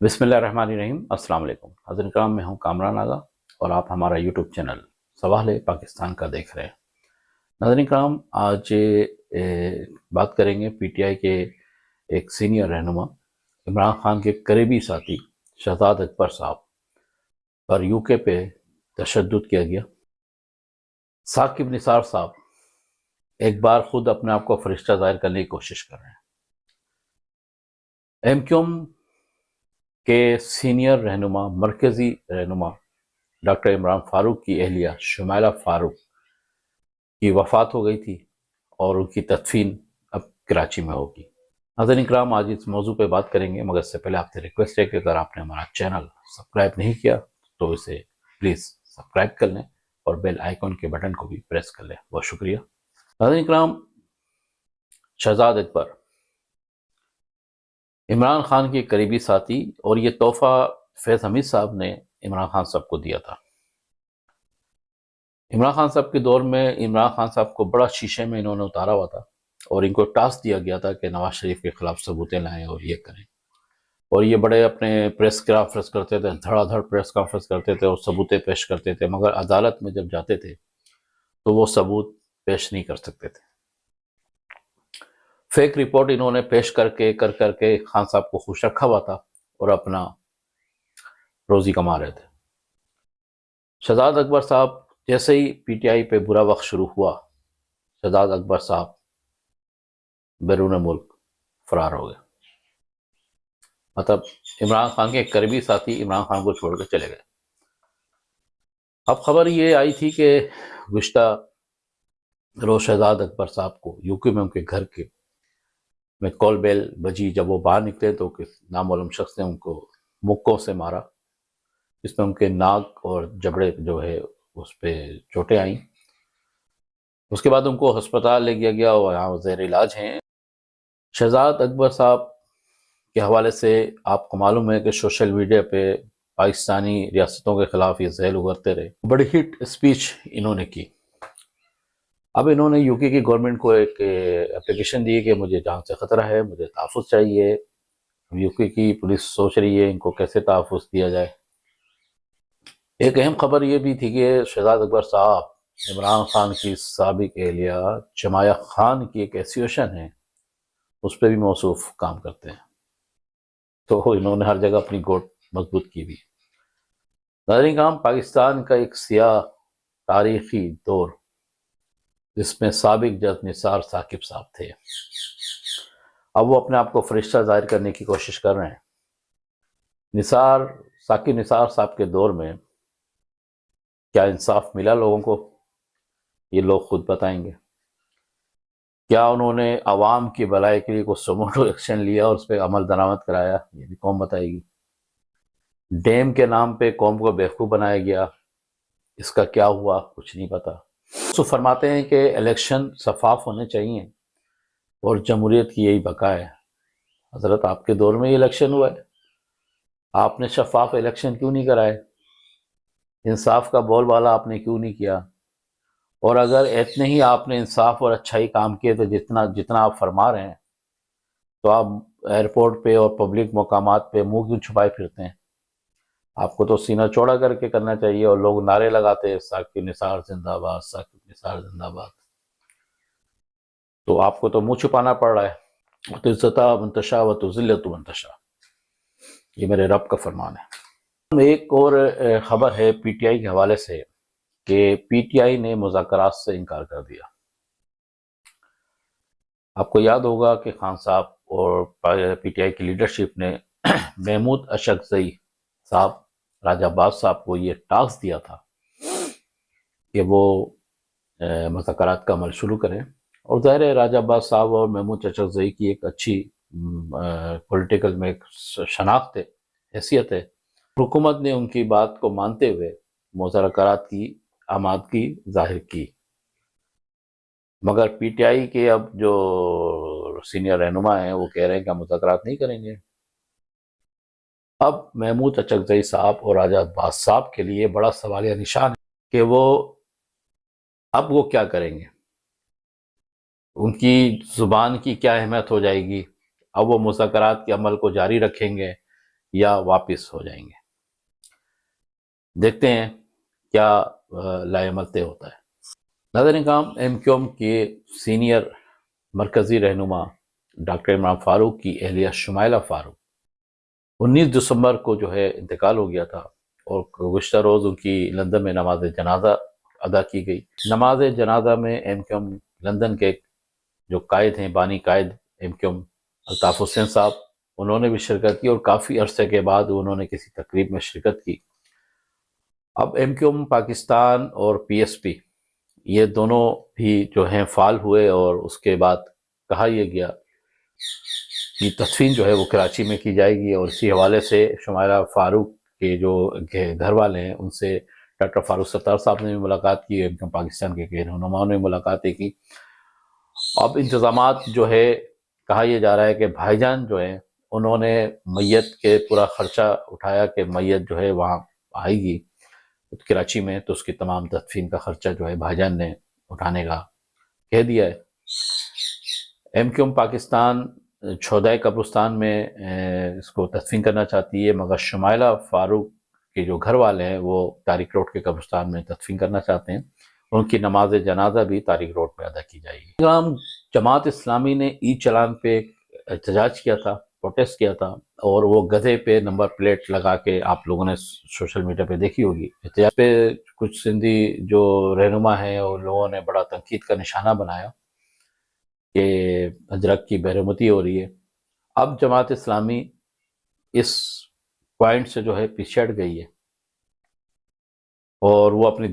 बिस्मिल्लाहिर्रहमानिर्रहीम। अस्सलाम वालेकुम। हज़रत कराम, मैं हूँ कामरान आगा और आप हमारा यूट्यूब चैनल सवाल पाकिस्तान का देख रहे हैं। नाज़रीन कराम, आज बात करेंगे पीटीआई के एक सीनियर रहनुमा इमरान खान के करीबी साथी शहजाद अकबर साहब पर यूके पे तशद्दुद किया गया। साकिब निसार साहब एक बार खुद अपने आप को फरिश्ता ज़ाहिर करने की कोशिश कर रहे हैं। एमक्यूएम के सीनियर रहनुमा, मरकज़ी रहनुमा डॉक्टर इमरान फारूक की अहलिया शुमाइला फारूक की वफ़ात हो गई थी और उनकी तदफीन अब कराची में होगी। नाज़रीन इकराम, आज इस मौजू पे बात करेंगे, मगर इससे पहले आपसे रिक्वेस्ट है कि अगर आपने हमारा चैनल सब्सक्राइब नहीं किया तो इसे प्लीज़ सब्सक्राइब कर लें और बेल आइकन के बटन को भी प्रेस कर लें। बहुत शुक्रिया। नाज़रीन इकराम, शहजाद अकबर इमरान खान के करीबी साथी और ये तोहफ़ा फैज़ हमीद साहब ने इमरान खान साहब को दिया था। इमरान खान साहब के दौर में इमरान खान साहब को बड़ा शीशे में इन्होंने उतारा हुआ था और इनको टास्क दिया गया था कि नवाज शरीफ के खिलाफ सबूतें लाएं और ये करें। और ये बड़े अपने प्रेस कॉन्फ्रेंस करते थे, धड़ाधड़ प्रेस कॉन्फ्रेंस करते थे और सबूतें पेश करते थे, मगर अदालत में जब जाते थे तो वो सबूत पेश नहीं कर सकते थे। फेक रिपोर्ट इन्होंने पेश करके खान साहब को खुश रखा हुआ था और अपना रोजी कमा रहे थे। शहजाद अकबर साहब जैसे ही पीटीआई पे बुरा वक्त शुरू हुआ, शहजाद अकबर साहब बैरून मुल्क फरार हो गए। मतलब इमरान खान के करीबी साथी इमरान खान को छोड़कर चले गए। अब खबर ये आई थी कि गुज़िश्ता रोज शहजाद अकबर साहब को यूके में उनके घर के में कॉल बेल बजी। जब वो बाहर निकले तो किस नामालूम शख्स ने उनको मुक्कों से मारा, जिसमें उनके नाक और जबड़े जो है उस पर चोटें आई। उसके बाद उनको अस्पताल ले गया और यहाँ ज़ेर इलाज हैं। शहजाद अकबर साहब के हवाले से आपको मालूम है कि सोशल मीडिया पे पाकिस्तानी रियासतों के खिलाफ ये जहल उगरते रहे। बड़ी हिट स्पीच इन्होंने की। अब इन्होंने यूके की गवर्नमेंट को एक एप्लीकेशन दी कि मुझे जान से ख़तरा है, मुझे तहफ़्फ़ुज़ चाहिए। यूके की पुलिस सोच रही है इनको कैसे तहफ़्फ़ुज़ दिया जाए। एक अहम खबर ये भी थी कि शहजाद अकबर साहब इमरान खान की साबिक एहलिया जमाया खान की एक एसोसिएशन है, उस पर भी मौसूफ काम करते हैं। तो इन्होंने हर जगह अपनी गोट मजबूत की भी। नाज़रीन काम, पाकिस्तान का एक सियाह तारीखी दौर जिसमें साबिक जज निसार साकिब साहब थे, अब वो अपने आप को फरिश्ता ज़ाहिर करने की कोशिश कर रहे हैं। साकिब निसार साहब के दौर में क्या इंसाफ मिला लोगों को, ये लोग खुद बताएंगे। क्या उन्होंने आवाम की भलाई के लिए कुछ सुमोटो एक्शन लिया और उस पर अमल दरामद कराया, ये भी कौम बताएगी। डैम के नाम पे कौम को बेवकूफ़ बनाया गया, इसका क्या हुआ, कुछ नहीं पता। तो फरमाते हैं कि इलेक्शन शफाफ होने चाहिए और जमहूरियत की यही बका है। हजरत, आपके दौर में ही इलेक्शन हुआ है, आपने शफाफ इलेक्शन क्यों नहीं कराए? इंसाफ का बोलबाला आपने क्यों नहीं किया? और अगर इतने ही आपने इंसाफ और अच्छाई काम किए तो जितना जितना आप फरमा रहे हैं, तो आप एयरपोर्ट पे और पब्लिक मकामात पे मुंह क्यों छुपाए फिरते हैं? आपको तो सीना चौड़ा करके करना चाहिए। और लोग नारे लगाते हैं साकिब निसार जिंदाबाद, साकिब निसार जिंदाबाद, तो आपको तो मुंह छुपाना पड़ रहा है। तो इज्जता मंतशा व तो जिल्लत मंतशा, ये मेरे रब का फरमान है। एक और खबर है पीटीआई के हवाले से कि पीटीआई ने मुज़ाकरात से इनकार कर दिया। आपको याद होगा कि खान साहब और पीटीआई की लीडरशिप ने महमूद अशरफजई साहब, राजा अब्बास साहब को ये टास्क दिया था कि वो मुज़ाकरात का अमल शुरू करें। और ज़ाहिर है राजा अब्बास साहब और महमूद अशरफजई की एक अच्छी पॉलिटिकल में एक शनाख्त है, हैसियत है। हुकूमत ने उनकी बात को मानते हुए मुज़ाकरात की आमादगी जाहिर की, मगर पीटीआई के अब जो सीनियर रहनुमा हैं वो कह रहे हैं कि हम मुज़ाकरात नहीं करेंगे। अब महमूद अशरफजई साहब और राजा अब्बास साहब के लिए बड़ा सवालिया निशान है कि वो क्या करेंगे, उनकी ज़ुबान की क्या अहमियत हो जाएगी। अब वो मुज़ाकरात के अमल को जारी रखेंगे یا واپس ہو جائیں گے؟ دیکھتے ہیں کیا لائے عمل طے ہوتا ہے۔ ناظرین کرام، ایم کیو ایم کے سینئر مرکزی رہنما ڈاکٹر عمران فاروق کی اہلیہ شمائلہ فاروق 19 دسمبر کو جو ہے انتقال ہو گیا تھا، اور گزشتہ روز ان کی لندن میں نماز جنازہ ادا کی گئی۔ نماز جنازہ میں ایم کیو ایم لندن کے جو قائد ہیں، بانی قائد M Q M Altaf Hussain صاحب، انہوں نے بھی شرکت کی، اور کافی عرصے کے بعد انہوں نے کسی تقریب میں شرکت کی۔ اب ایم کیو ایم پاکستان اور پی ایس پی یہ دونوں بھی جو ہیں فعال ہوئے، اور اس کے بعد کہا یہ گیا کہ تدفین جو ہے وہ کراچی میں کی جائے گی، اور اسی حوالے سے شمائلہ فاروق کے جو گھر والے ہیں ان سے ڈاکٹر فاروق ستار صاحب نے بھی ملاقات کی، ایم کیو ایم پاکستان کے کئی رہنماؤں نے ملاقاتیں کی۔ اب انتظامات جو ہے، کہا یہ جا رہا ہے کہ بھائی جان جو ہیں انہوں نے میت کے پورا خرچہ اٹھایا کہ میت جو ہے وہاں آئے گی کراچی میں، تو اس کی تمام تدفین کا خرچہ جو ہے بھائی جان نے اٹھانے کا کہہ دیا ہے۔ ایم کیو ایم پاکستان چھودائے قبرستان میں اس کو تدفین کرنا چاہتی ہے، مگر شمائلہ فاروق کے جو گھر والے ہیں وہ تاریخ روڈ کے قبرستان میں تدفین کرنا چاہتے ہیں، ان کی نماز جنازہ بھی تاریخ روڈ پہ ادا کی جائے گی۔ جماعت اسلامی نے ای چلان پہ احتجاج کیا تھا، پروٹیسٹ کیا تھا، اور وہ گدھے پہ نمبر پلیٹ لگا کے آپ لوگوں نے سوشل میڈیا پہ دیکھی ہوگی۔ احتجاج پہ کچھ سندھی جو رہنما ہیں اور لوگوں نے بڑا تنقید کا نشانہ بنایا کہ اجرک کی بحرمتی ہو رہی ہے۔ اب جماعت اسلامی اس پوائنٹ سے جو ہے پیچھے ہٹ گئی ہے، اور وہ اپنی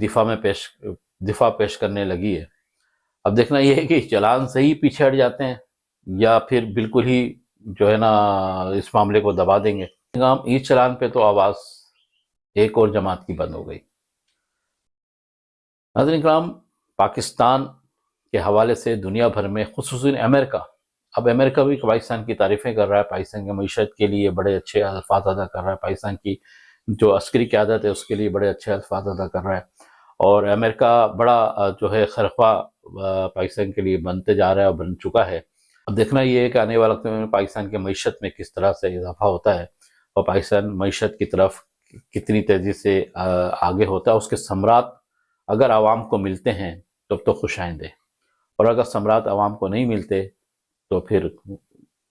دفاع پیش کرنے لگی ہے۔ اب دیکھنا یہ ہے کہ چلان سے ہی پیچھے ہٹ جاتے ہیں، یا پھر بالکل ہی جو ہے نا اس معاملے کو دبا دیں گے۔ ای چلان پہ تو آواز ایک اور جماعت کی بند ہو گئی۔ ناظرین کرام، پاکستان کے حوالے سے دنیا بھر میں، خصوصاً امریکہ، اب امریکہ بھی پاکستان کی تعریفیں کر رہا ہے، پاکستان کی معیشت کے لیے بڑے اچھے الفاظ ادا کر رہا ہے، پاکستان کی جو عسکری قیادت ہے اس کے لیے بڑے اچھے الفاظ ادا کر رہا ہے، اور امریکہ بڑا جو ہے خرخواہ پاکستان کے لیے بنتے جا رہا ہے اور بن چکا ہے۔ اب دیکھنا یہ ہے کہ آنے والے وقت میں پاکستان کی معیشت میں کس طرح سے اضافہ ہوتا ہے، اور پاکستان معیشت کی طرف کتنی تیزی سے آگے ہوتا ہے۔ اس کے ثمرات اگر عوام کو ملتے ہیں تب تو خوش آئندے، اور اگر ثمرات عوام کو نہیں ملتے تو پھر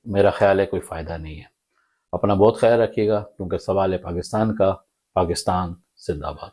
میرا خیال ہے کوئی فائدہ نہیں ہے۔ اپنا بہت خیال رکھیے گا، کیونکہ سوال ہے پاکستان کا۔ پاکستان زندہ باد۔